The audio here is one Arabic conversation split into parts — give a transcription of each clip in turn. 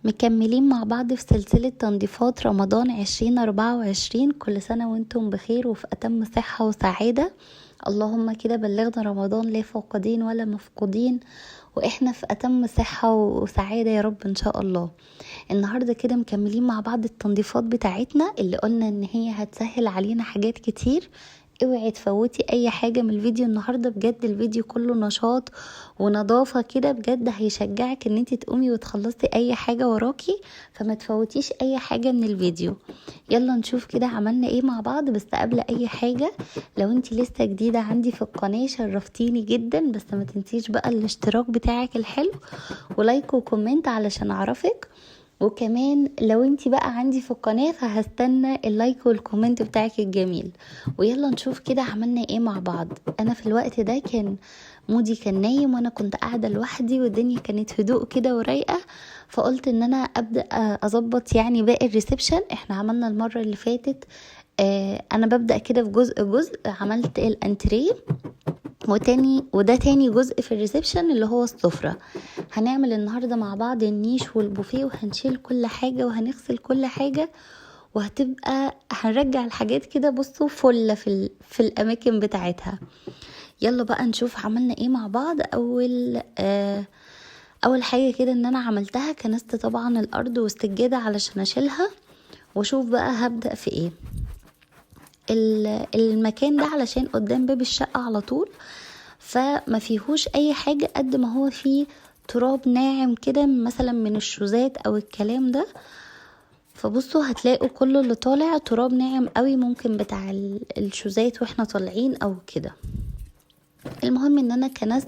مكملين مع بعض في سلسلة تنظيفات رمضان 2024. كل سنة وانتم بخير وفي أتم صحة وسعادة. اللهم كده بلغنا رمضان لا فاقدين ولا مفقودين، واحنا في أتم صحة وسعادة يا رب ان شاء الله. النهاردة كده مكملين مع بعض التنظيفات بتاعتنا اللي قلنا ان هي هتسهل علينا حاجات كتير. اوعي تفوتي اي حاجة من الفيديو النهاردة، بجد الفيديو كله نشاط ونظافة كده، بجد هيشجعك ان انت تقومي وتخلصي اي حاجة وراكي، فما تفوتيش اي حاجة من الفيديو. يلا نشوف كده عملنا ايه مع بعض. بس قبل اي حاجة، لو انت لسه جديدة عندي في القناة شرفتيني جدا، بس ما تنسيش بقى الاشتراك بتاعك الحلو ولايك وكومنت علشان اعرفك. وكمان لو انتي بقى عندي في القناة فهستنى اللايك والكومنت بتاعك الجميل. ويلا نشوف كده عملنا ايه مع بعض. انا في الوقت ده كان مودي كان نايم وانا كنت قاعدة لوحدي والدنيا كانت هدوء كده ورايقة، فقلت ان انا ابدأ اظبط يعني باقي الريسبشن. احنا عملنا المرة اللي فاتت انا ببدأ كده في جزء جزء. عملت الانتريه وده تاني جزء في الريسبشن اللي هو السفرة. هنعمل النهاردة مع بعض النيش والبوفيه، وهنشيل كل حاجة وهنغسل كل حاجة، وهتبقى هنرجع الحاجات كده بصوا فل في الأماكن بتاعتها. يلا بقى نشوف عملنا ايه مع بعض. أول حاجة كده ان انا عملتها كنست طبعا الأرض والسجادة علشان أشيلها، وشوف بقى هبدأ في ايه. المكان ده علشان قدام باب الشقة على طول، فما فيهوش اي حاجة قد ما هو فيه تراب ناعم كده مثلا من الشوزات او الكلام ده. فبصوا هتلاقوا كل اللي طالع تراب ناعم قوي، ممكن بتاع الشوزات واحنا طالعين او كده. المهم ان انا كنست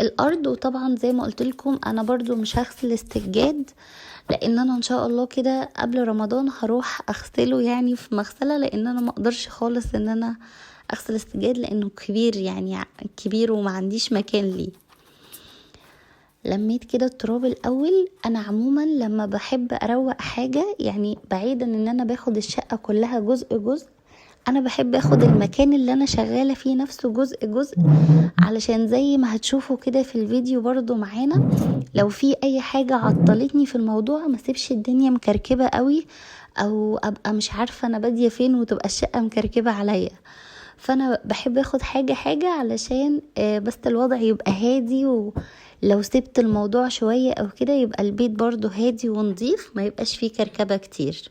الارض، وطبعا زي ما قلت لكم انا برضو مش هغسل السجاد، لان انا ان شاء الله كده قبل رمضان هروح اغسله يعني في مغسله، لان انا ما اقدرش خالص ان انا اغسل السجاد لانه كبير يعني كبير وما عنديش مكان ليه. لميت كده التراب الاول. انا عموما لما بحب اروق حاجه يعني بعيدا ان انا باخد الشقه كلها جزء جزء، انا بحب اخد المكان اللي انا شغاله فيه نفسه جزء جزء، علشان زي ما هتشوفوا كده في الفيديو برضو معانا، لو في اي حاجه عطلتني في الموضوع ما سيبش الدنيا مكركبه قوي، او ابقى مش عارفه انا باديه فين وتبقى الشقه مكركبه عليا. فانا بحب اخد حاجه حاجه علشان بس الوضع يبقى هادي، ولو سبت الموضوع شويه او كده يبقى البيت برضو هادي ونظيف، ما يبقاش فيه كركبه كتير.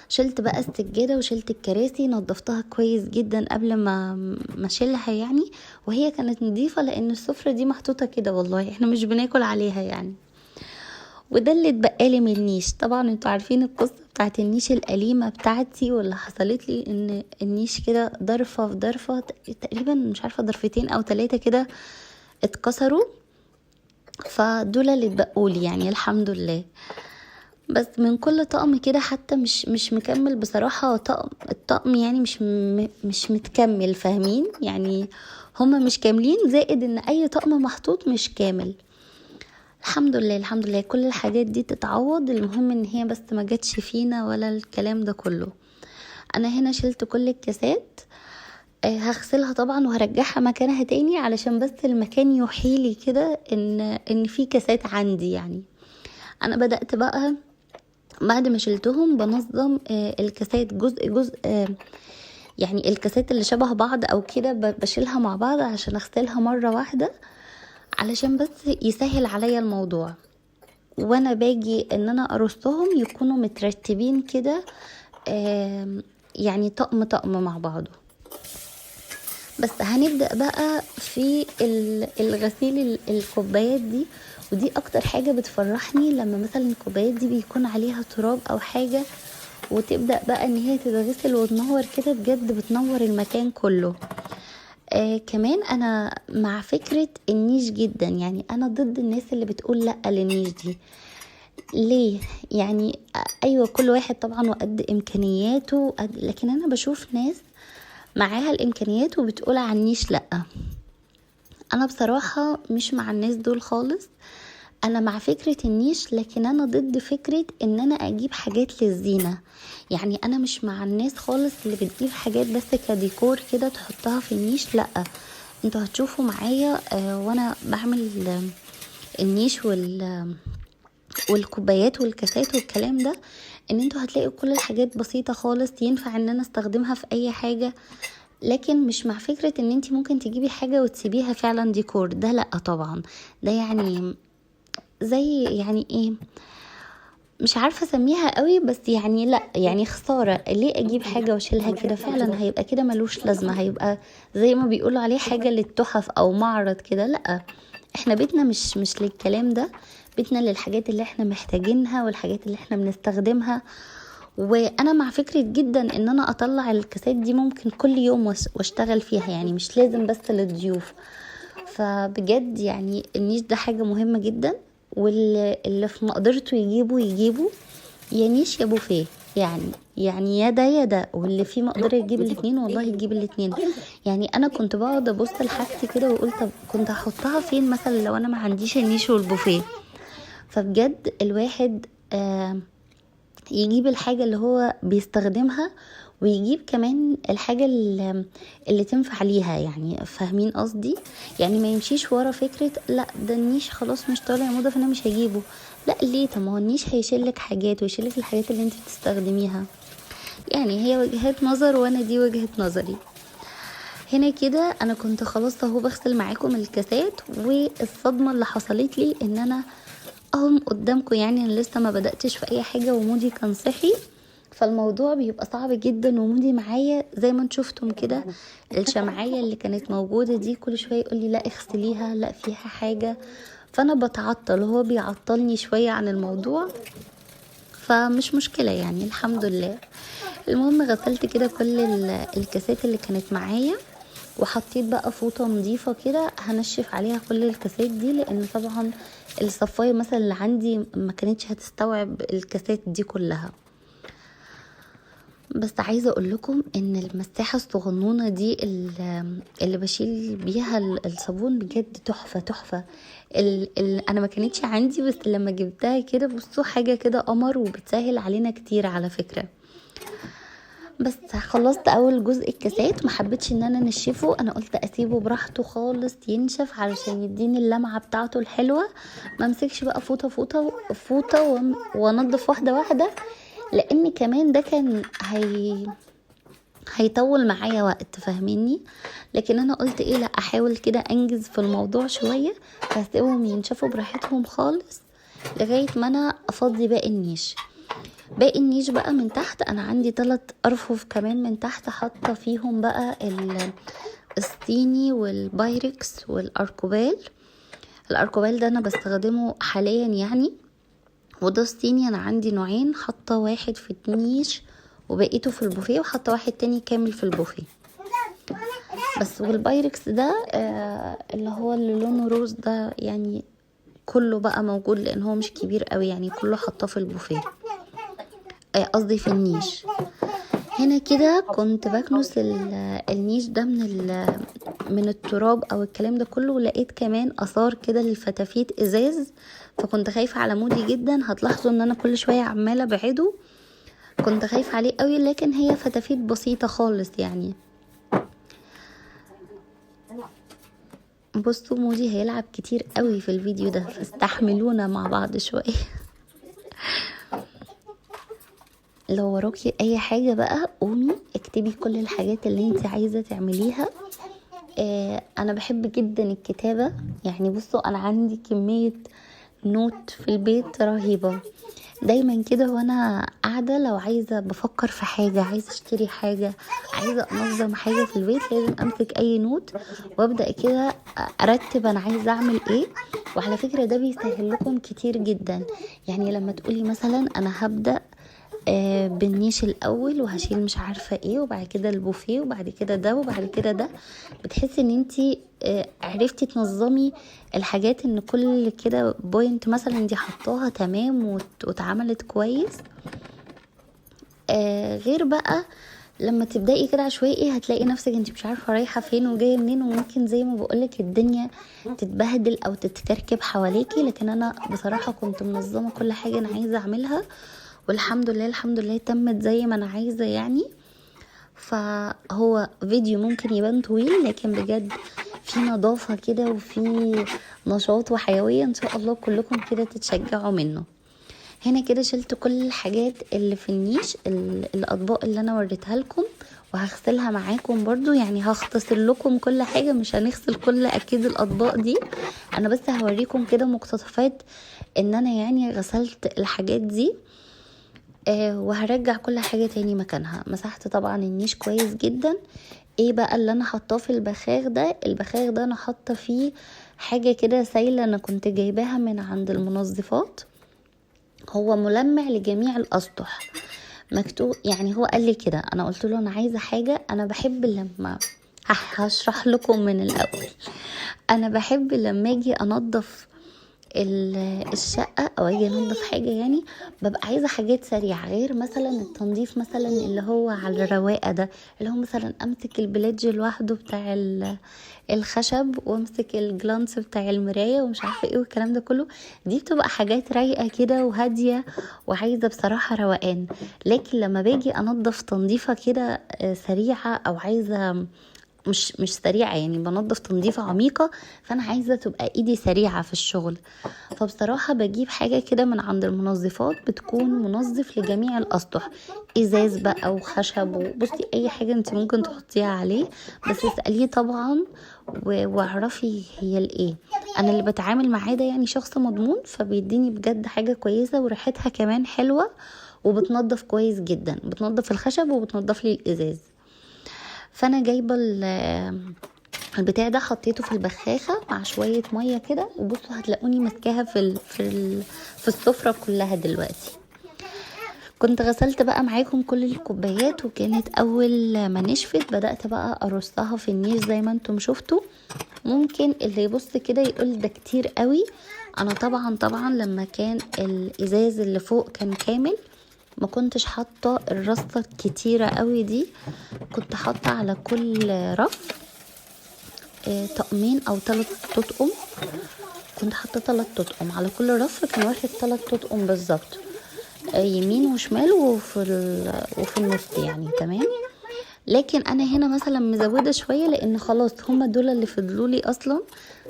شلت بقى السجاده وشلت الكراسي، نظفتها كويس جدا قبل ما اشيلها يعني، وهي كانت نظيفه لان السفره دي محطوطه كده والله احنا مش بناكل عليها يعني. وده اللي اتبقالي من النيش. طبعا انتوا عارفين القصه بتاعت النيش الأليمة بتاعتي، واللي حصلت لي ان النيش كده ضرفه في ضرفه تقريبا، مش عارفه ضرفتين او 3 كده اتكسروا، فدول اللي اتبقولي يعني الحمد لله. بس من كل طقم كده حتى مش مكمل بصراحة. الطقم يعني مش متكمل، فاهمين يعني؟ هما مش كاملين، زائد ان اي طقم محطوط مش كامل. الحمد لله الحمد لله كل الحاجات دي تتعوض. المهم ان هي بس ما جاتش فينا ولا الكلام ده كله. انا هنا شلت كل الكاسات، هغسلها طبعا وهرجعها مكانها تاني علشان بس المكان يوحيلي كده ان في كاسات عندي يعني. انا بدأت بقى بعد ما شلتهم بنظم الكاسات جزء جزء، يعني الكاسات اللي شبه بعض او كده بشيلها مع بعض عشان اغسلها مرة واحدة، علشان بس يسهل عليا الموضوع. وانا باجي ان انا ارصهم يكونوا مترتبين كده، يعني طقم طقم مع بعضه. بس هنبدأ بقى في الغسيل الكوبايات دي، ودي اكتر حاجة بتفرحني لما مثلا الكوبايات دي بيكون عليها تراب او حاجة، وتبدأ بقى ان هي تتغسل وتنور كده، بجد بتنور المكان كله. كمان انا مع فكرة النيش جدا، يعني انا ضد الناس اللي بتقول لا للنيش دي. ليه يعني؟ ايوه كل واحد طبعا وقد امكانياته، لكن انا بشوف ناس معاها الامكانيات وبتقول عن النيش لا. انا بصراحة مش مع الناس دول خالص. انا مع فكرة النيش، لكن انا ضد فكرة ان انا اجيب حاجات للزينة. يعني انا مش مع الناس خالص اللي بتجيب حاجات بس كديكور كده تحطها في النيش، لا. انتوا هتشوفوا معايا وانا بعمل النيش والكوبايات والكاسات والكلام ده، ان انتوا هتلاقوا كل الحاجات بسيطة خالص ينفع ان انا استخدمها في اي حاجة. لكن مش مع فكرة ان انتي ممكن تجيبي حاجة وتسيبيها فعلا ديكور، ده لا طبعا. ده يعني زي يعني ايه، مش عارفة اسميها قوي، بس يعني لا يعني خسارة ليه اجيب حاجة واشيلها كده، فعلا هيبقى كده ملوش لازمة، هيبقى زي ما بيقولوا عليه حاجة للتحف او معرض كده. لا، احنا بيتنا مش للكلام ده، بيتنا للحاجات اللي احنا محتاجينها والحاجات اللي احنا بنستخدمها. وانا مع فكرة جدا ان انا اطلع الكاسات دي ممكن كل يوم واشتغل فيها، يعني مش لازم بس للضيوف. فبجد يعني النيش ده حاجة مهمة جدا، واللي في مقدرته يجيبوا يا نيش يا بوفيه، يعني يا ده يا ده، واللي فيه مقدرة يجيب الاتنين والله يجيب الاتنين. يعني انا كنت بقعد ابص لحاجتي كده واقول طب كنت هحطها فين مثلا لو انا ما عنديش النيش والبوفيه. فبجد الواحد يجيب الحاجة اللي هو بيستخدمها، ويجيب كمان الحاجة اللي تنفع ليها، يعني فاهمين قصدي؟ يعني ما يمشيش ورا فكرة لا ده النيش خلاص مش طالع موضة فانا مش هجيبه. لا ليه؟ طب ما هو النيش هيشيلك حاجات ويشيلك الحاجات اللي انت بتستخدميها. يعني هي وجهات نظر، وانا دي وجهة نظري. هنا كده انا كنت خلاص اهو بغسل معاكم الكاسات، والصدمة اللي حصلت لي ان انا اهم قدامكم، يعني انا لسه ما بدأتش في اي حاجة ومودي كان صحي، فالموضوع بيبقى صعب جدا. ومودي معايا زي ما انتم شفتم كده، الشمعية اللي كانت موجودة دي كل شوية يقول لي لا اغسليها، لا فيها حاجة، فانا بتعطل وهو بيعطلني شوية عن الموضوع، فمش مشكلة يعني الحمد لله. المهم غسلت كده كل الكاسات اللي كانت معايا، وحطيت بقى فوطة نظيفة كده هنشف عليها كل الكاسات دي، لان طبعا الصفاية مثلا اللي عندي ما كانتش هتستوعب الكاسات دي كلها. بس عايزة اقول لكم ان المساحة الصغنونة دي اللي بشيل بيها الصابون بجد تحفة تحفة. انا ما كانتش عندي، بس لما جبتها كده بصوا حاجة كده قمر، وبتسهل علينا كتير على فكرة. بس خلصت اول جزء الكاسات، ما حبيتش ان انا انشفه، انا قلت اسيبه براحته خالص ينشف علشان يديني اللمعه بتاعته الحلوه، ما امسكش بقى فوطه وانضف واحده واحده، لان كمان ده كان هيطول معايا وقت، فاهميني؟ لكن انا قلت ايه، لا احاول كده انجز في الموضوع شويه، فهسيبهم ينشفوا براحتهم خالص لغايه ما انا افضي باقي النيش بقى من تحت. انا عندي 3 ارفف كمان من تحت حاطه فيهم بقى الصيني والبايركس والاركوبال. الاركوبال ده انا بستخدمه حاليا يعني، وده الصيني انا عندي نوعين، حاطه واحد في النيش وبقيته في البوفيه، وحاطه واحد تاني كامل في البوفيه بس. والبايركس ده اللي هو اللي لونه روز ده، يعني كله بقى موجود لان هو مش كبير قوي، يعني كله حاطاه في البوفيه، قصدي في النيش. هنا كده كنت بكنس النيش ده من التراب او الكلام ده كله، ولقيت كمان اثار كده للفتافيت ازاز، فكنت خايفة على مودي جدا. هتلاحظوا ان انا كل شوية عمالة ابعده، كنت خايفة عليه قوي، لكن هي فتافيت بسيطة خالص يعني. بصوا مودي هيلعب كتير قوي في الفيديو ده، فاستحملونا مع بعض شوية. لو وراكي اي حاجة بقى قومي اكتبي كل الحاجات اللي انت عايزة تعمليها. انا بحب جدا الكتابة، يعني بصوا انا عندي كمية نوت في البيت رهيبة. دايما كده وانا قاعدة لو عايزة بفكر في حاجة، عايزة اشتري حاجة، عايزة انظم حاجة في البيت، لازم امسك اي نوت وابدأ كده ارتب انا عايزة اعمل ايه. وعلى فكرة ده بيسهل لكم كتير جدا، يعني لما تقولي مثلا انا هبدأ بالنيش الاول وهشيل مش عارفه ايه، وبعد كده البوفيه، وبعد كده ده، وبعد كده ده، بتحسي ان انتي عرفتي تنظمي الحاجات، ان كل كده بوينت مثلا دي حطاها تمام واتعملت كويس. غير بقى لما تبدأي كده عشوائي هتلاقي نفسك انت مش عارفة رايحة فين وجاية منين، وممكن زي ما بقولك الدنيا تتبهدل او تتكركب حواليكي. لكن انا بصراحة كنت منظمة كل حاجة انا عايزة اعملها، والحمد لله الحمد لله تمت زي ما انا عايزة يعني. فهو فيديو ممكن يبان طويل، لكن بجد في نظافة كده وفي نشاط وحيوية، ان شاء الله كلكم كده تتشجعوا منه. هنا كده شلت كل الحاجات اللي في النيش، الاطباق اللي انا وريتها لكم، وهغسلها معاكم برضو. يعني هختصر لكم كل حاجة، مش هنغسل كل اكيد الاطباق دي، انا بس هوريكم كده مقتطفات ان انا يعني غسلت الحاجات دي. وهرجع كل حاجة تاني مكانها. مسحت طبعا النيش كويس جدا. ايه بقى اللي انا حطاه في البخاخ ده؟ البخاخ ده انا حاطه فيه حاجة كده سايلة انا كنت جايباها من عند المنظفات، هو ملمع لجميع الاسطح مكتوب. يعني هو قال لي كده، انا قلت له انا عايزه حاجه، انا بحب لما هشرح لكم من الاول. انا بحب لما اجي انظف الشقة او اجي انضف حاجة، يعني ببقى عايزة حاجات سريعة، غير مثلا التنظيف مثلا اللي هو على الرواقة ده، اللي هو مثلا امسك البليدج لوحده بتاع الخشب، وامسك الجلانس بتاع المراية ومش عارفة ايه والكلام ده كله. دي بتبقى حاجات رايقة كده وهادية وعايزة بصراحة روقان. لكن لما باجي انضف تنظيفة كده سريعة، او عايزة مش سريعة، يعني بنظف تنظيفة عميقة، فانا عايزة تبقى ايدي سريعة في الشغل. فبصراحة بجيب حاجة كده من عند المنظفات، بتكون منظف لجميع الاسطح، ازاز بقى وخشب، وبصي اي حاجة انت ممكن تحطيها عليه، بس اسأليه طبعا واعرفي هي الايه. انا اللي بتعامل معاه ده يعني شخص مضمون، فبيديني بجد حاجة كويسة وريحتها كمان حلوة، وبتنظف كويس جدا، بتنظف الخشب وبتنظف لي الازاز. فانا جايبه البتاع ده، حطيته في البخاخه مع شويه ميه كده، وبصوا هتلاقوني ماسكاها في السفره كلها دلوقتي. كنت غسلت بقى معاكم كل الكوبايات، وكانت اول ما نشفت بدأت بقى ارصها في النيش زي ما انتم شفتوا. ممكن اللي يبص كده يقول ده كتير قوي. انا طبعا لما كان الازاز اللي فوق كان كامل، ما كنتش حاطه الرصه الكتيره قوي دي، كنت حاطه على كل رف طقمين او 3 تطقم. كنت حاطه 3 تطقم على كل رف، كان واخد 3 تطقم بالظبط، يمين وشمال وفي النص يعني تمام. لكن انا هنا مثلا مزوده شويه، لان خلاص هما دول اللي فضلولي اصلا،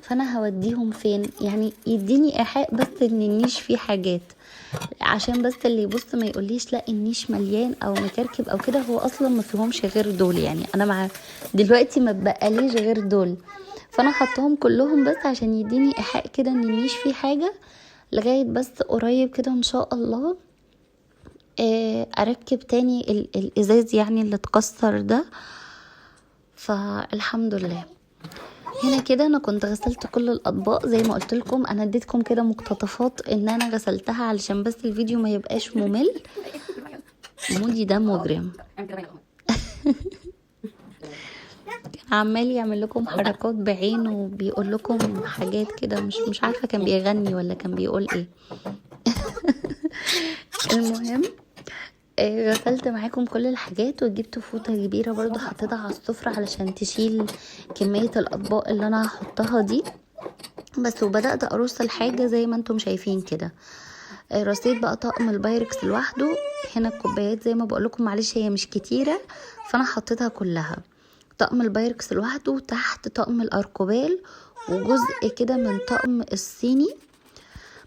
فانا هوديهم فين؟ يعني يديني ايحاء بس ان النيش فيه حاجات، عشان بس اللي يبص ما يقوليش لا النيش مليان او مكركب او كده، هو اصلا ما فيهمش غير دول. يعني انا مع دلوقتي ما بقاليش غير دول، فانا حطهم كلهم بس عشان يديني ايحاء كده ان النيش فيه حاجه، لغايه بس قريب كده ان شاء الله اركب تاني الازاز يعني اللي اتكسر ده. فالحمد لله. هنا كده انا كنت غسلت كل الاطباق زي ما قلت لكم، انا اديتكم كده مقتطفات ان انا غسلتها علشان بس الفيديو ما يبقاش ممل. مودي ده مجرم. كان عمال يعمل لكم حركات بعينه وبيقول لكم حاجات كده، مش عارفه كان بيغني ولا كان بيقول ايه. المهم غسلت معاكم كل الحاجات، وجبت فوطة كبيرة برضو حطيتها على السفرة علشان تشيل كمية الأطباق اللي أنا هحطها دي بس. وبدأت أرص الحاجة زي ما انتم شايفين كده. رصيت بقى طقم البايركس لوحده. هنا الكوبايات زي ما بقولكم معلش هي مش كتيرة، فأنا حطيتها كلها. طقم البايركس لوحده، تحت طقم الأركوبال، وجزء كده من طقم الصيني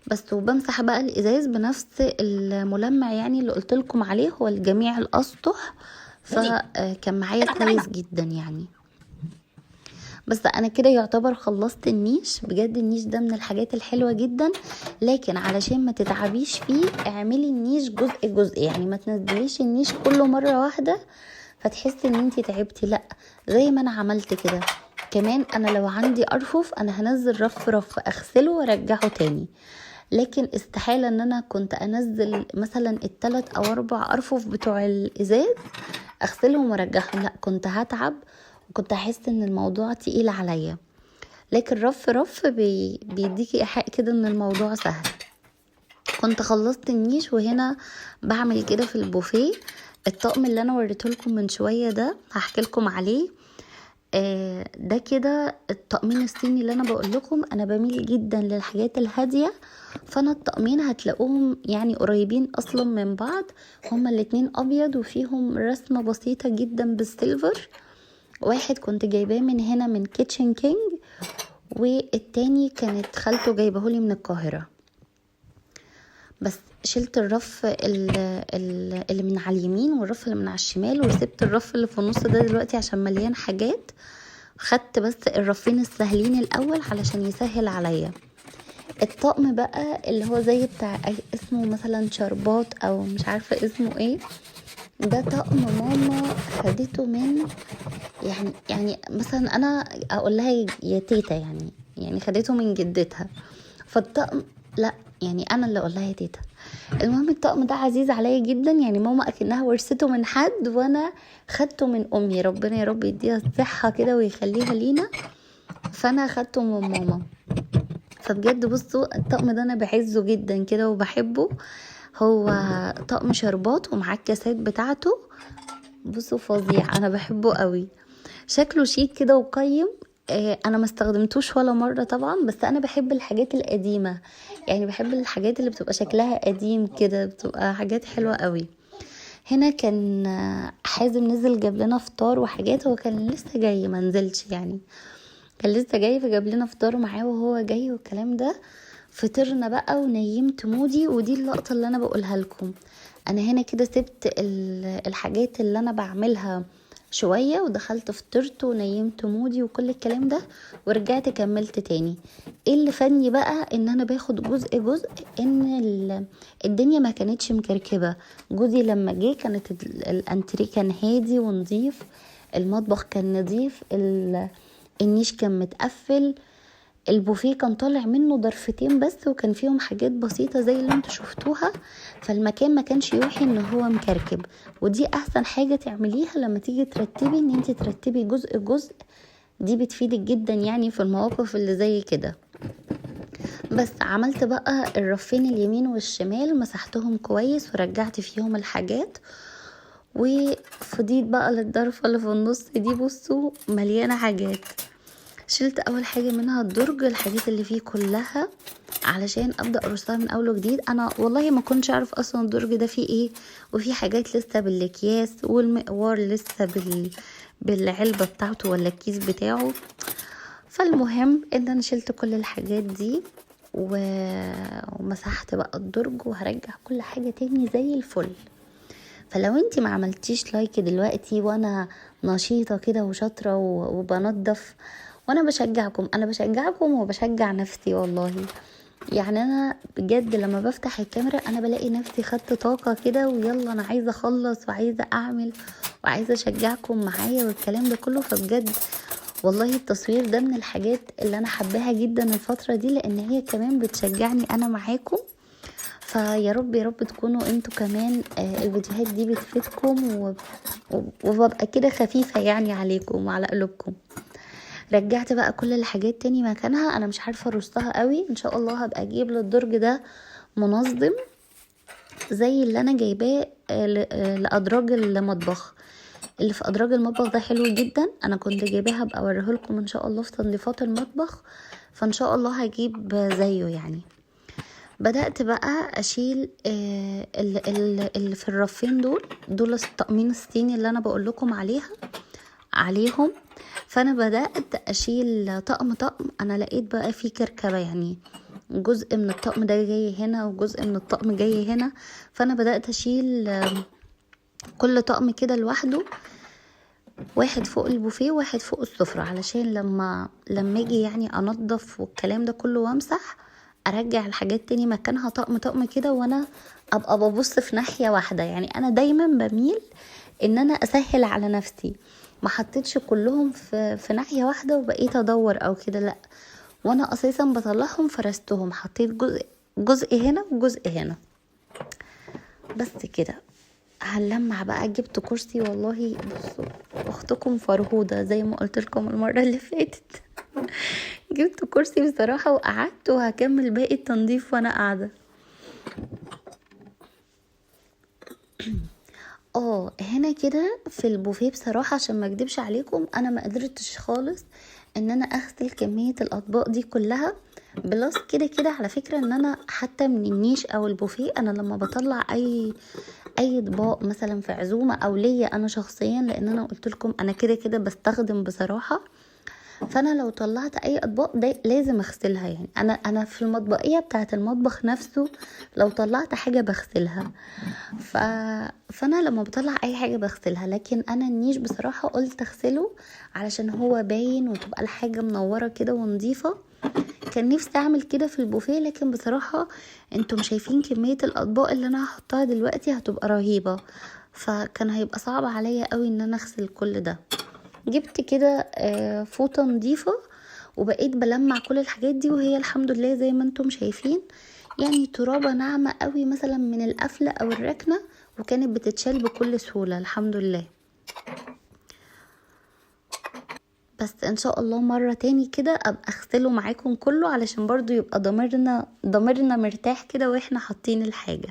بس. وبمسح بقى الازاز بنفس الملمع يعني اللي قلت لكم عليه، هو لجميع الاسطح، فكان معايا كويس جدا يعني. بس انا كده يعتبر خلصت النيش. بجد النيش ده من الحاجات الحلوة جدا، لكن علشان ما تتعبيش فيه اعملي النيش جزء جزء، يعني ما تنزليش النيش كله مرة واحدة فتحسي ان انتي تعبتي، لا زي ما انا عملت كده. كمان انا لو عندي ارفف انا هنزل رف رف اغسله وارجعه تاني، لكن استحالة ان انا كنت انزل مثلا ال3 او 4 ارفف بتوع الازاز اغسلهم وارجعهم، لا كنت هتعب وكنت احس ان الموضوع تقيل عليا. لكن رف رف بيديكي ايحاء كده ان الموضوع سهل. كنت خلصت النيش، وهنا بعمل كده في البوفيه. الطقم اللي انا وريته لكم من شوية ده هحكي لكم عليه. ده كده الطقمين الصيني اللي انا بقول لكم، انا بميل جدا للحاجات الهاديه، فانا الطقمين هتلاقوهم يعني قريبين اصلا من بعض. هما الاتنين ابيض وفيهم رسمه بسيطه جدا بالسيلفر. واحد كنت جايباه من هنا من كيتشن كينج، والتاني كانت خالته جايبهولي من القاهره. بس شلت الرف اللي من على اليمين والرف اللي من على الشمال، وسبت الرف اللي في النص ده دلوقتي عشان مليان حاجات. خدت بس الرفين السهلين الاول علشان يسهل عليا. الطقم بقى اللي هو زي بتاع اسمه مثلا شربات او مش عارفة اسمه ايه، ده طقم ماما خدته من يعني مثلا انا اقول لها يا تيتا، يعني خدته من جدتها. فالطقم لا، يعني انا اللي اقول لها يا تيتا. المهم الطقم ده عزيز عليا جدا، يعني ماما اكنها ورثته من حد وانا خدته من امي، ربنا يا رب يديها الصحة كده ويخليها لينا. فانا خدته من ماما. فبجد بصوا الطقم ده انا بعزه جدا كده وبحبه. هو طقم شربات ومعاه الكاسات بتاعته. بصوا فظيع، انا بحبه قوي، شكله شيك كده وقيم. انا ما استخدمتوش ولا مرة طبعا، بس انا بحب الحاجات القديمة، يعني بحب الحاجات اللي بتبقى شكلها قديم كده، بتبقى حاجات حلوة قوي. هنا كان حازم نزل جاب لنا فطار وحاجات، هو كان لسه جاي ما نزلش يعني، كان لسه جاي فجاب لنا فطار معاه وهو جاي والكلام ده. فطرنا بقى ونيمت مودي، ودي اللقطة اللي انا بقولها لكم. انا هنا كده سبت الحاجات اللي انا بعملها شوية ودخلت فطرت ونيمت مودي وكل الكلام ده، ورجعت كملت تاني. ايه اللي فني بقى ان انا باخد جزء جزء، ان الدنيا ما كانتش مكركبة. جوزي لما جه كانت الانتريه كان هادي ونظيف، المطبخ كان نظيف، النيش كان متقفل، البوفيه كان طالع منه ضرفتين بس وكان فيهم حاجات بسيطة زي اللي انتوا شفتوها. فالمكان ما كانش يوحي ان هو مكركب. ودي احسن حاجة تعمليها لما تيجي ترتبي، ان انت ترتبي جزء جزء. دي بتفيدك جدا يعني في المواقف اللي زي كده. بس عملت بقى الرفين اليمين والشمال، مسحتهم كويس ورجعت فيهم الحاجات، وفضيت بقى للضرفة اللي في النص دي. بصوا مليانة حاجات. شلت اول حاجة منها الدرج، الحاجات اللي فيه كلها علشان ابدأ ارصها من اول وجديد. انا والله ما كنتش اعرف اصلا الدرج ده فيه ايه، وفي حاجات لسه بالاكياس، والمقوار لسه بالعلبة بتاعته ولا الكيس بتاعه. فالمهم ان انا شلت كل الحاجات دي ومسحت بقى الدرج، وهرجع كل حاجة تاني زي الفل. فلو انتي ما عملتيش لايك دلوقتي وانا نشيطة كده وشاطرة وبنضف، وانا بشجعكم، انا بشجعكم وبشجع نفسي والله. يعني انا بجد لما بفتح الكاميرا انا بلاقي نفسي خدت طاقة كده، ويلا انا عايزة اخلص وعايزة اعمل وعايزة اشجعكم معايا والكلام ده كله. فبجد والله التصوير ده من الحاجات اللي انا حباها جدا الفترة دي، لان هي كمان بتشجعني انا معاكم. فيا رب يا رب تكونوا انتوا كمان الفيديوهات دي بتفيدكم وببقى كده خفيفة يعني عليكم وعلى قلوبكم. رجعت بقى كل الحاجات تاني مكانها. انا مش عارفة ارصها قوي، ان شاء الله هبقى اجيب للدرج ده منظم زي اللي انا جايباه لادراج المطبخ. اللي في ادراج المطبخ ده حلو جدا، انا كنت جايباها هبقى اوريه لكم ان شاء الله في تنظيفات المطبخ، فان شاء الله هجيب زيه يعني. بدأت بقى اشيل اللي في الرفين دول الطقمين الصيني اللي انا بقول لكم عليهم. فانا بدأت اشيل طقم طقم. انا لقيت بقى في كركبة، يعني جزء من الطقم ده جاي هنا وجزء من الطقم جاي هنا. فانا بدأت اشيل كل طقم كده لوحده، واحد فوق البوفيه وواحد فوق السفرة، علشان لما اجي يعني انضف والكلام ده كله وامسح، ارجع الحاجات تاني مكانها طقم طقم كده، وانا ابقى ببص في ناحية واحدة. يعني انا دايما بميل ان انا اسهل على نفسي، ما حطيتش كلهم في ناحية واحدة وبقيت ادور او كده، لا، وانا اساسا بطلعهم فرستهم، حطيت جزء هنا وجزء هنا بس كده. هنلمع بقى، جبت كرسي والله بصوا اختكم فرهودة زي ما قلت لكم المرة اللي فاتت. جبت كرسي بصراحة وقعدت، وهكمل باقي التنظيف وانا قاعدة. هنا كده في البوفيه بصراحة عشان ما اكدبش عليكم، انا ما قدرتش خالص ان انا اغسل كمية الاطباق دي كلها. بلس كده كده على فكرة ان انا حتى من النيش او البوفيه، انا لما بطلع اي اطباق مثلا في عزومة او ليا انا شخصيا، لان انا قلت لكم انا كده كده بستخدم بصراحة، فانا لو طلعت اي اطباق ده لازم اغسلها. يعني انا في المطبقيه بتاعه المطبخ نفسه لو طلعت حاجه بغسلها. ف... فانا لما بطلع اي حاجه بغسلها، لكن انا النيش بصراحه قلت اغسله علشان هو باين وتبقى الحاجه منوره كده ونظيفه. كان نفسي اعمل كده في البوفيه، لكن بصراحه انتم شايفين كميه الاطباق اللي انا هحطها دلوقتي هتبقى رهيبه، فكان هيبقى صعب عليا قوي ان انا اغسل كل ده. جبت كده فوطة نظيفة وبقيت بلمع كل الحاجات دي، وهي الحمد لله زي ما انتم شايفين يعني ترابة ناعمة قوي مثلا من القفلة او الركنة، وكانت بتتشال بكل سهولة الحمد لله. بس ان شاء الله مرة تاني كده ابقى اغسله معاكم كله، علشان برضو يبقى ضميرنا مرتاح كده واحنا حاطين الحاجة.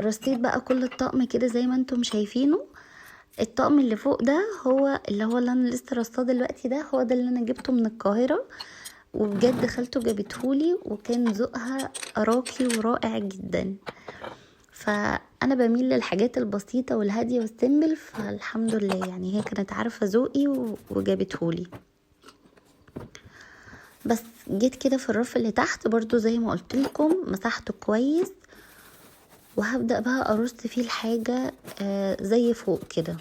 رصيت بقى كل الطقم كده زي ما انتم شايفينه. الطقم اللي فوق ده هو اللي انا لسه رصاه دلوقتي، ده هو ده اللي انا جبته من القاهرة، وبجد خالته جابتهولي وكان ذوقها راقي ورائع جدا. فانا بميل للحاجات البسيطة والهادية والسيمبل، فالحمد لله يعني هي كانت عارفة ذوقي وجابتهولي. بس جيت كده في الرف اللي تحت برضو زي ما قلت لكم مسحته كويس، وهبدأ بقى ارص فيه الحاجة زي فوق كده.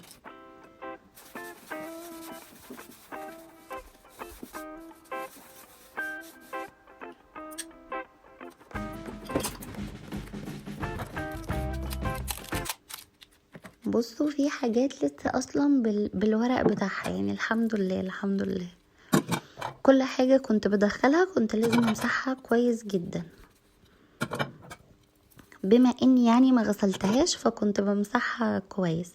بصوا في حاجات لسه اصلا بالورق بتاعها، يعني الحمد لله الحمد لله. كل حاجة كنت بدخلها كنت لازم امسحها كويس جدا، بما اني يعني ما غسلتهاش فكنت بمسحها كويس.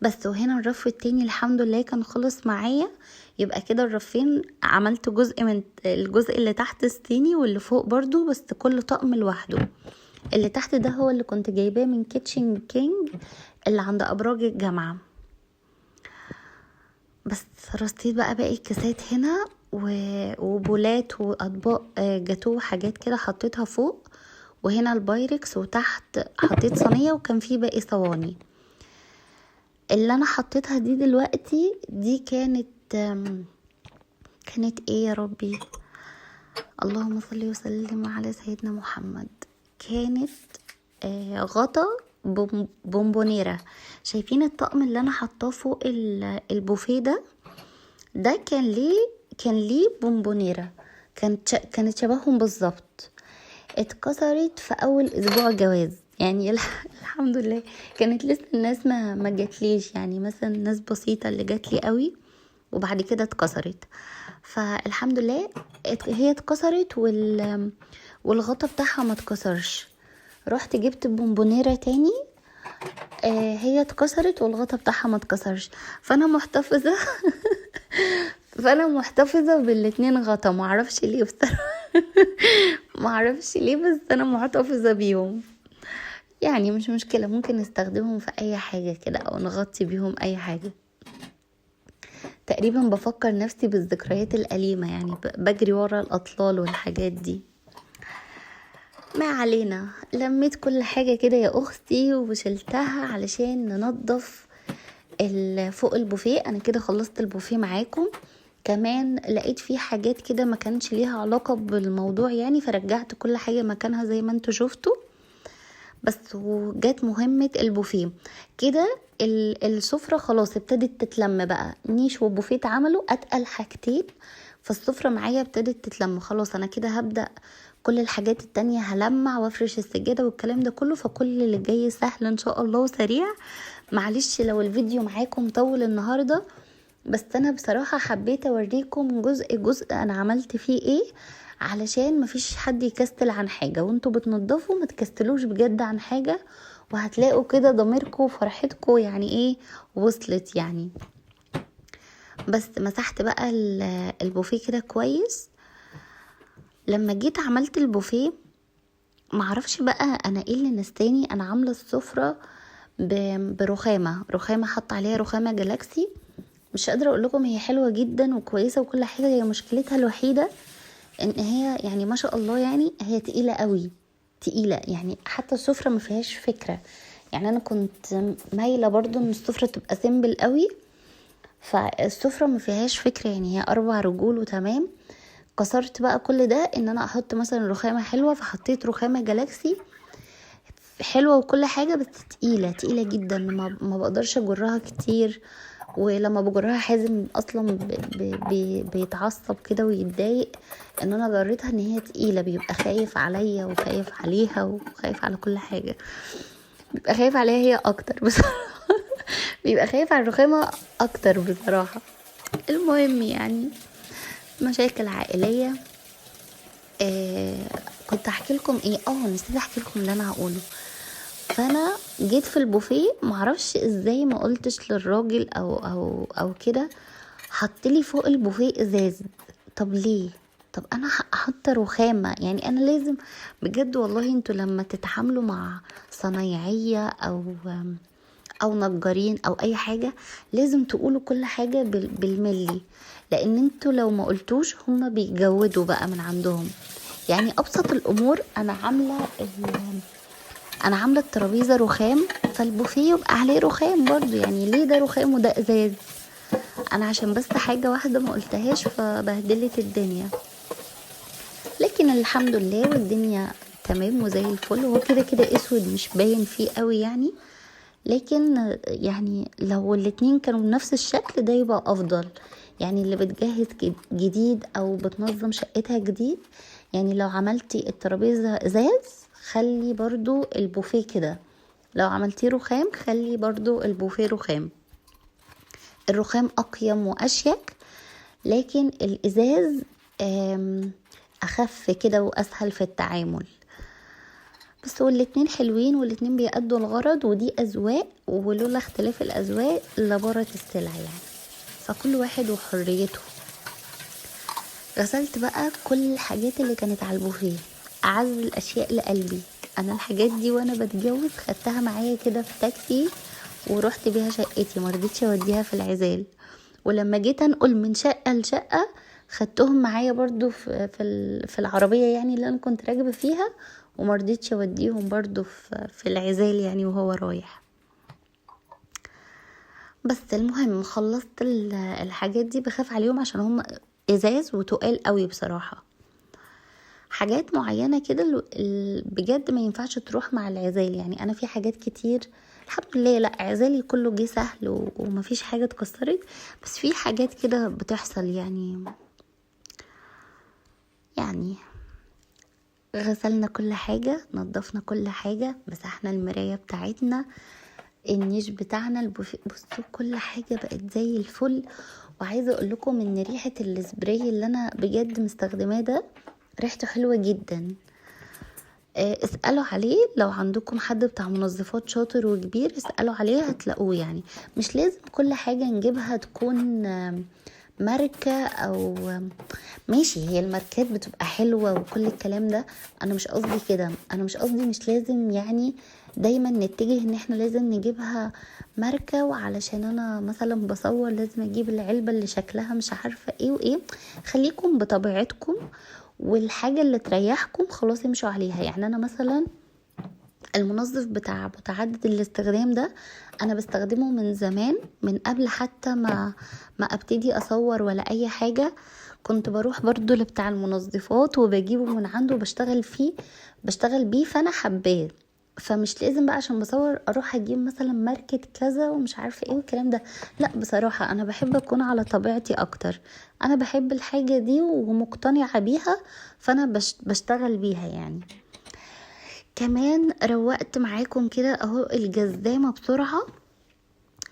بس وهنا الرف التاني الحمد لله كان خلص معايا. يبقى كده الرفين عملت جزء من الجزء اللي تحت الصيني واللي فوق برضو، بس كل طقم لوحده. اللي تحت ده هو اللي كنت جايباه من كيتشن كينج اللي عند ابراج الجامعة. بس رصيت بقى باقي الكاسات هنا وبولات واطباق جاتوه وحاجات كده حطيتها فوق، وهنا البايركس، وتحت حطيت صينية وكان في باقي صواني. اللي انا حطيتها دي دلوقتي دي كانت ايه يا ربي، اللهم صل وسلم على سيدنا محمد. كانت غطا بونبونيرة. شايفين الطقم اللي انا حطاه فوق البوفيه ده كان ليه بونبونيرة، كانت شبههم بالظبط. اتكسرت في اول اسبوع جواز يعني الحمد لله. كانت لسه الناس ما جاتليش، يعني مثلا ناس بسيطة اللي جاتلي قوي، وبعد كده اتكسرت. فالحمد لله هي اتكسرت والغطا بتاعها ما اتكسرش. رحت جبت بونبونيرة تاني هي اتكسرت والغطا بتاعها ما اتكسرش. فانا محتفظة فانا محتفظة بالاتنين غطا، معرفش ليه بصراحة معرفش ليه، بس انا محتفظة بيهم. يعني مش مشكلة، ممكن نستخدمهم في اي حاجة كده او نغطي بيهم اي حاجة. تقريبا بفكر نفسي بالذكريات الأليمة، يعني بجري ورا الأطلال والحاجات دي. ما علينا، لميت كل حاجة كده يا أختي وشلتها علشان ننظف فوق البوفيه. أنا كده خلصت البوفيه معاكم. كمان لقيت فيه حاجات كده ما كانش ليها علاقة بالموضوع يعني، فرجعت كل حاجة مكانها زي ما انتوا شفتوا. بس وجات مهمة البوفيه كده. السفرة خلاص ابتدت تتلم بقى، نيش وبوفيه اتعملوا اتقل حاجتين، فالسفرة معايا ابتدت تتلم خلاص. انا كده هبدأ كل الحاجات التانية، هلمع وافرش السجادة والكلام ده كله. فكل اللي جاي سهل ان شاء الله وسريع. معلش لو الفيديو معاكم طول النهاردة، بس انا بصراحة حبيت اوريكم جزء انا عملت فيه ايه، علشان مفيش حد يكستل عن حاجة، وانتوا بتنضفوا ما تكستلوش بجد عن حاجة، وهتلاقوا كده ضميركم وفرحتكم يعني ايه وصلت يعني. بس مسحت بقى البوفيه كده كويس. لما جيت عملت البوفيه معرفش بقى انا ايه اللي نستاني، انا عاملة السفرة رخامة حط عليها رخامة جالاكسي. مش قادرة اقول لكم هي حلوة جدا وكويسة وكل حاجة، هي مشكلتها الوحيدة ان هي يعني ما شاء الله يعني هي تقيلة قوي، تقيلة يعني حتى السفرة ما فيهاش فكرة. يعني انا كنت مايلة برضو ان السفرة تبقى سيمبل قوي، فالسفرة ما فيهاش فكرة، يعني هي 4 رجول وتمام. كسرت بقى كل ده ان انا احط مثلا رخامة حلوة، فحطيت رخامة جالاكسي حلوة وكل حاجة، بس تقيلة تقيلة جدا، ما بقدرش اجرها كتير. ولما بجرها حازم اصلا بيتعصب كده ويتضايق ان انا جريتها، ان هي تقيلة، بيبقى خايف عليا وخايف عليها وخايف على كل حاجة، بيبقى خايف عليها هي اكتر بصراحة. بيبقى خايف على الرخامة اكتر بصراحة. المهم يعني مشاكل عائلية. آه كنت احكي لكم ايه، نسيت احكي لكم اللي انا هقوله. فانا جيت في البوفيه، معرفش ازاي ما قلتش للراجل او كده، حط لي فوق البوفيه ازاز. طب ليه؟ طب انا احط رخامه؟ يعني انا لازم بجد والله، انتوا لما تتعاملوا مع صنايعيه او نجارين او اي حاجه، لازم تقولوا كل حاجه بالملي، لان انتوا لو ما قلتوش هما بيجودوا بقى من عندهم. يعني ابسط الامور، انا عامله الترابيزه رخام، فالبوفيه يبقى عليه رخام برضو، يعني ليه ده رخام وده ازاز؟ انا عشان بس حاجه واحده ما قلتهاش فبهدلت الدنيا، لكن الحمد لله والدنيا تمام وزي الفل. هو كده كده اسود مش باين فيه قوي يعني، لكن يعني لو الاتنين كانوا بنفس الشكل ده يبقى افضل. يعني اللي بتجهز جديد او بتنظم شقتها جديد، يعني لو عملتي الترابيزة ازاز خلي برضو البوفيه كده، لو عملتيه رخام خلي برضو البوفيه رخام. الرخام اقيم واشيك، لكن الازاز اخف كده واسهل في التعامل. بس والاتنين حلوين والاتنين بيأدوا الغرض، ودي أذواق، ولولا اختلاف الأذواق لبارت السلع يعني، فكل واحد وحريته. غسلت بقى كل الحاجات اللي كانت على البوفيه، أعز الأشياء لقلبي. أنا الحاجات دي وأنا بتجوز خدتها معايا كده في تاكسي ورحت بيها شقتي، مرضتش اوديها في العزال. ولما جيت انقل من شقة لشقة خدتهم معايا برضو في العربية يعني اللي انا كنت راكبة فيها، ومرضتش اوديهم برضو في العزال يعني وهو رايح. بس المهم خلصت الحاجات دي، بخاف عليهم عشان هم ازاز وتقال قوي بصراحة. حاجات معينة كده بجد ما ينفعش تروح مع العزال. يعني انا في حاجات كتير الحمد لله لا عزالي كله جه سهل ومفيش حاجة اتكسرت، بس في حاجات كده بتحصل يعني غسلنا كل حاجة، نظفنا كل حاجة، مسحنا المراية بتاعتنا، النيش بتاعنا، البوفيه، بصوا كل حاجة بقت زي الفل. وعايزة اقول لكم ان ريحة السبراي اللي انا بجد مستخدماه ده ريحته حلوة جدا. اسألوا عليه لو عندكم حد بتاع منظفات شاطر وكبير، اسألوا عليه هتلاقوه. يعني مش لازم كل حاجة نجيبها تكون ماركة او ماشي، هي الماركات بتبقى حلوة وكل الكلام ده، انا مش قصدي كده، انا مش قصدي مش لازم يعني دايما نتجه ان احنا لازم نجيبها ماركة، وعلشان انا مثلا بصور لازم اجيب العلبة اللي شكلها مش عارفة ايه وايه. خليكم بطبيعتكم، والحاجة اللي تريحكم خلاص امشوا عليها. يعني انا مثلا المنظف بتاع متعدد الاستخدام ده انا بستخدمه من زمان، من قبل حتى ما ابتدي اصور ولا اي حاجة. كنت بروح برضو لبتاع المنظفات وبجيبه من عنده بشتغل بيه، فانا حباه. فمش لازم بقى عشان بصور اروح اجيب مثلا ماركة كذا ومش عارفة ايه والكلام ده. لا بصراحة انا بحب اكون على طبيعتي اكتر، انا بحب الحاجة دي ومقتنعة بيها، فانا بشتغل بيها يعني. كمان روقت معاكم كده اهو الجزامة بسرعة،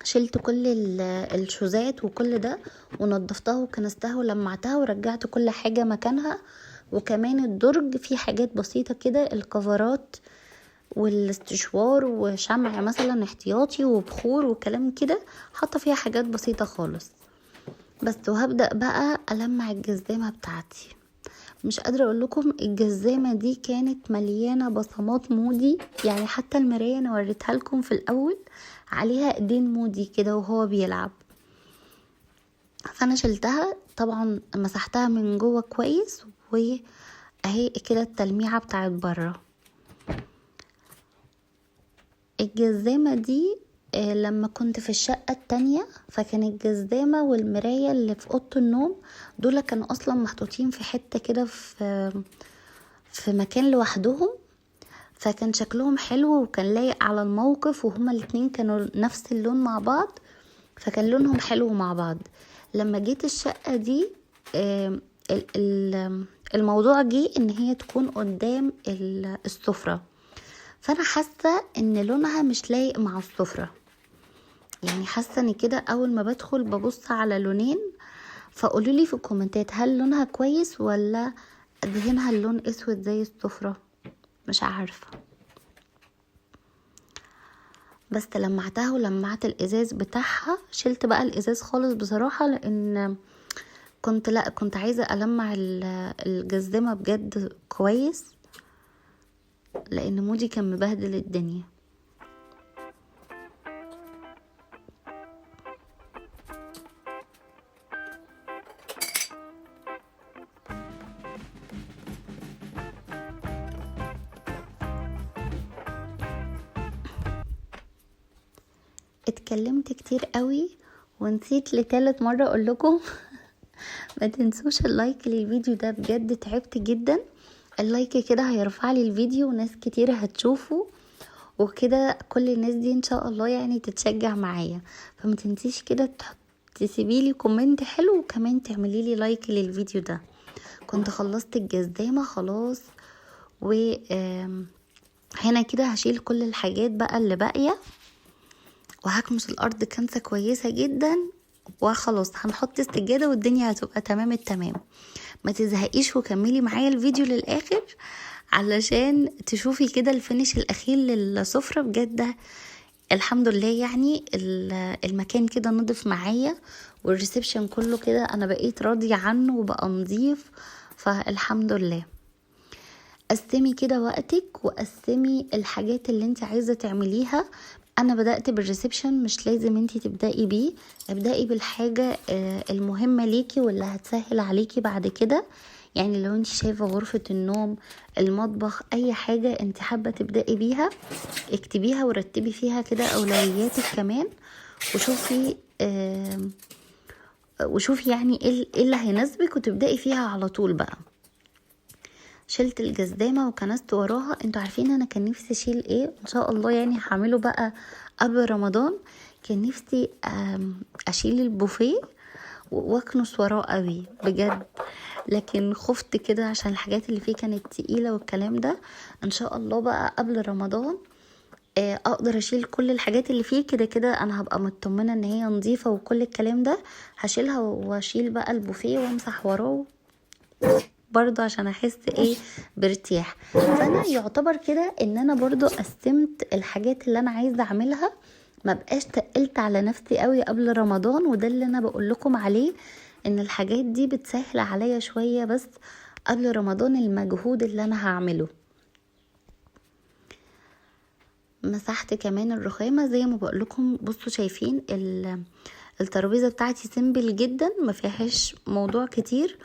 شلت كل الشوزات وكل ده ونضفتها وكنستها ولمعتها ورجعت كل حاجة مكانها. وكمان الدرج فيه حاجات بسيطة كده، الكفرات والاستشوار وشمع مثلا احتياطي وبخور وكلام كده، حاطة فيها حاجات بسيطة خالص بس. وهبدأ بقى ألمع الجزامة بتاعتي. مش قادرة اقول لكم الجزامة دي كانت مليانة بصمات مودي، يعني حتى المراية انا وريتها لكم في الاول عليها ايدين مودي كده وهو بيلعب. فانا شلتها طبعا، مسحتها من جوه كويس، واهي كده التلميعة بتاعت بره. الجزامة دي لما كنت في الشقة التانية، فكان الجزامة والمراية اللي في اوضة النوم دول كانوا اصلا محطوطين في حتة كده في مكان لوحدهم، فكان شكلهم حلو وكان لايق على الموقف، وهما الاتنين كانوا نفس اللون مع بعض، فكان لونهم حلو مع بعض. لما جيت الشقة دي الموضوع جه ان هي تكون قدام السفرة، فانا حاسة ان لونها مش لايق مع السفرة، يعني حاسة ان كده اول ما بدخل ببص على لونين. فقولولي في الكومنتات هل لونها كويس ولا ادهنها اللون اسود زي السفرة، مش عارفة. بس لمعتها ولمعت الازاز بتاعها، شلت بقى الازاز خالص بصراحة، لان كنت عايزة ألمع الجزمة بجد كويس، لأن مودي كان مبهدل الدنيا. اتكلمت كتير قوي ونسيت لتالت مرة اقول لكم ما تنسوش اللايك للفيديو ده، بجد تعبت جدا. اللايك كده هيرفع لي الفيديو وناس كتير هتشوفه، وكده كل الناس دي ان شاء الله يعني تتشجع معايا. فما تنسيش كده تسيبيلي كومنت حلو، وكمان تعملي لي لايك للفيديو ده. كنت خلصت الجزامة خلاص، و هنا كده هشيل كل الحاجات بقى اللي باقيه، وهكمش الارض كنسة كويسة جدا، وخلاص هنحط السجادة والدنيا هتبقى تمام التمام. ما تزهقيش وكملي معايا الفيديو للاخر علشان تشوفي كده الفينش الاخير للسفرة. بجد الحمد لله، يعني المكان كده نضف معايا، والريسبشن كله كده انا بقيت راضية عنه وبقى نظيف، فالحمد لله. قسمي كده وقتك وقسمي الحاجات اللي انت عايزة تعمليها. انا بدأت بالريسبشن، مش لازم انتي تبدأي بيه، ابدأي بالحاجة المهمة ليكي واللي هتسهل عليكي بعد كده. يعني لو انتي شايفة غرفة النوم، المطبخ، اي حاجة انتي حابة تبدأي بيها اكتبيها ورتبي فيها كده اولوياتك كمان، وشوفي يعني ايه اللي هيناسبك وتبدأي فيها على طول بقى. شلت الجزدامة وكنست وراها. انتوا عارفين انا كان نفسي اشيل ايه؟ ان شاء الله يعني هعمله بقى قبل رمضان. كان نفسي اشيل البوفيه واكنس وراه قوي بجد، لكن خفت كده عشان الحاجات اللي فيه كانت تقيلة والكلام ده. ان شاء الله بقى قبل رمضان اقدر اشيل كل الحاجات اللي فيه، كده كده انا هبقى مطمنة ان هي نظيفة وكل الكلام ده، هشيلها واشيل بقى البوفيه وامسح وراه برضو عشان احس بارتياح. فانا يعتبر كده ان انا برضو قسمت الحاجات اللي انا عايزه اعملها، ما بقاش تقلت على نفسي قوي قبل رمضان. وده اللي انا بقول لكم عليه، ان الحاجات دي بتسهل عليا شويه بس قبل رمضان المجهود اللي انا هعمله. مسحت كمان الرخامه زي ما بقول لكم. بصوا شايفين الترابيزه بتاعتي سيمبل جدا، ما فيهاش موضوع كتير.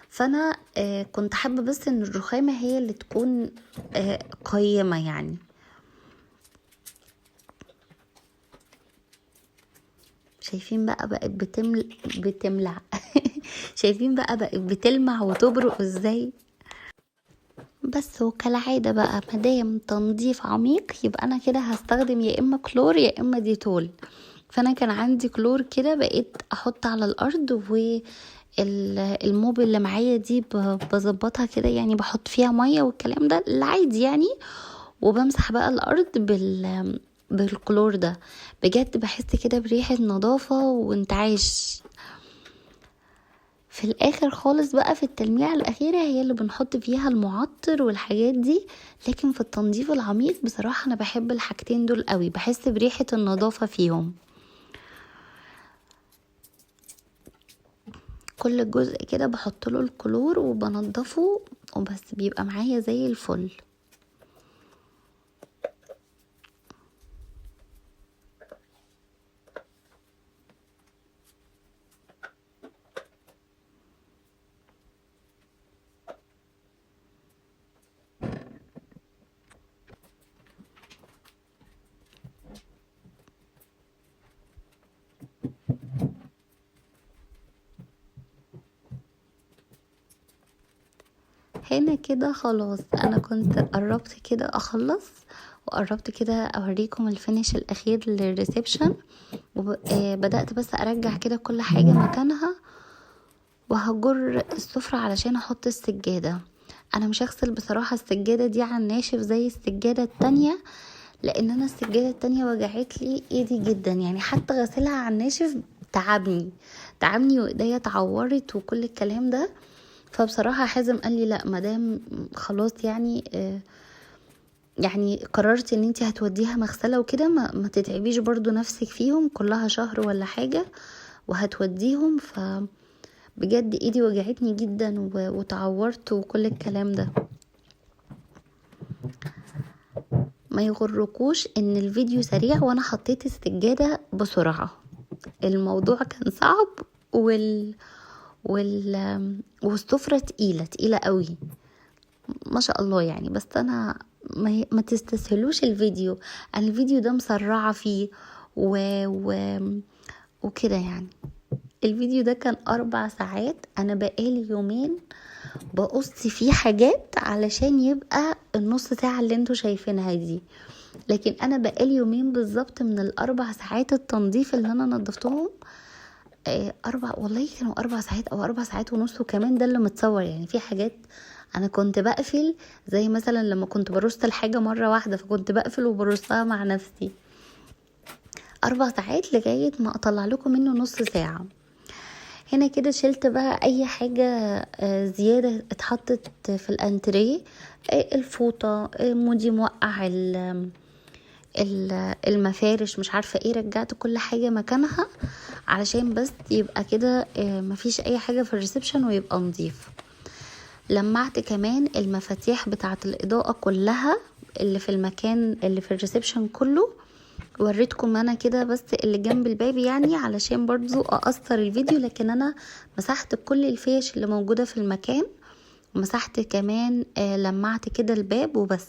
فانا كنت حابه بس ان الرخامه هي اللي تكون قيمه يعني. شايفين بقت بتملع شايفين بقت بتلمع وتبرق ازاي. بس وكالعادة بقى مادام تنظيف عميق، يبقى انا كده هستخدم يا اما كلور يا اما ديتول. فانا كان عندي كلور كده، بقيت احط على الارض، والموب اللي معايا دي بظبطها كده، يعني بحط فيها مية والكلام ده العادي يعني، وبمسح بقى الارض بالكلور ده. بجد بحس كده بريحة نظافة وانتعاش. في الاخر خالص بقى في التلميعة الاخيرة هي اللي بنحط فيها المعطر والحاجات دي. لكن في التنظيف العميق بصراحة انا بحب الحاجتين دول قوي، بحس بريحة النظافة فيهم. كل جزء كده بحط له الكلور وبنضفه وبس، بيبقى معايا زي الفل. هنا كده خلاص انا كنت قربت كده اخلص، وقربت كده اوريكم الفينش الاخير للريسبشن. وبدأت بس ارجع كده كل حاجة مكانها، وهجر السفرة علشان احط السجادة. انا مش هغسل بصراحة السجادة دي على الناشف زي السجادة التانية، لان انا السجادة التانية وجعت لي ايدي جدا، يعني حتى غسلها على الناشف تعبني وايديا اتعورت وكل الكلام ده. فبصراحة حازم قال لي لا مدام خلاص يعني قررت ان انتي هتوديها مغسلة وكده، ما تتعبيش برضو نفسك فيهم، كلها شهر ولا حاجة وهتوديهم. بجد ايدي وجعتني جدا وتعورت وكل الكلام ده. ما يغركوش ان الفيديو سريع وانا حطيت السجادة بسرعة، الموضوع كان صعب والسفرة تقيلة قوي ما شاء الله يعني. بس انا ما تستسهلوش الفيديو، انا الفيديو ده مسرعة فيه و... وكده يعني. الفيديو ده كان 4 ساعات، انا بقالي يومين بقص فيه حاجات علشان يبقى النص ساعة اللي انتوا شايفينها دي، لكن انا بقالي يومين بالظبط من ال4 ساعات التنظيف اللي انا نظفتهم. والله كانوا 4 ساعات او 4 ساعات ونص، وكمان ده اللي متصور. يعني في حاجات انا كنت بقفل، زي مثلا لما كنت برص الحاجة مرة واحدة فكنت بقفل وبرصها مع نفسي. 4 ساعات لغاية ما اطلع لكم منه نص ساعة. هنا كده شلت بقى اي حاجة زيادة اتحطت في الانتريه، الفوطة، مودي موقع المفارش، مش عارفة ايه، رجعت كل حاجة مكانها علشان بس يبقى كده مفيش اي حاجة في الريسبشن ويبقى نظيف. لمعت كمان المفاتيح بتاعة الإضاءة كلها اللي في المكان اللي في الريسبشن كله. وريتكم انا كده بس اللي جنب الباب يعني علشان برضو اقصر الفيديو، لكن انا مسحت كل الفيش اللي موجودة في المكان، ومسحت كمان لمعت كده الباب وبس.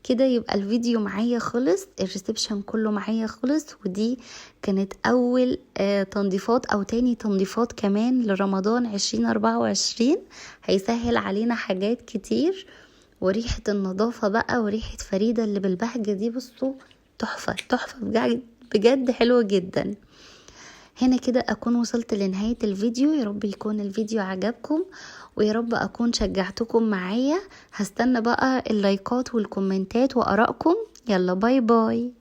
كده يبقى الفيديو معايا خلص، الريسبشن كله معايا خلص. ودي كانت اول تنظيفات او تاني تنظيفات كمان لرمضان 2024، هيسهل علينا حاجات كتير. وريحة النظافة بقى وريحة فريدة اللي بالبهجة دي، بصوا تحفة بجد حلوة جدا. هنا كده اكون وصلت لنهاية الفيديو. يا رب يكون الفيديو عجبكم، ويا رب اكون شجعتكم معايا. هستنى بقى اللايكات والكومنتات وارائكم. يلا باي باي.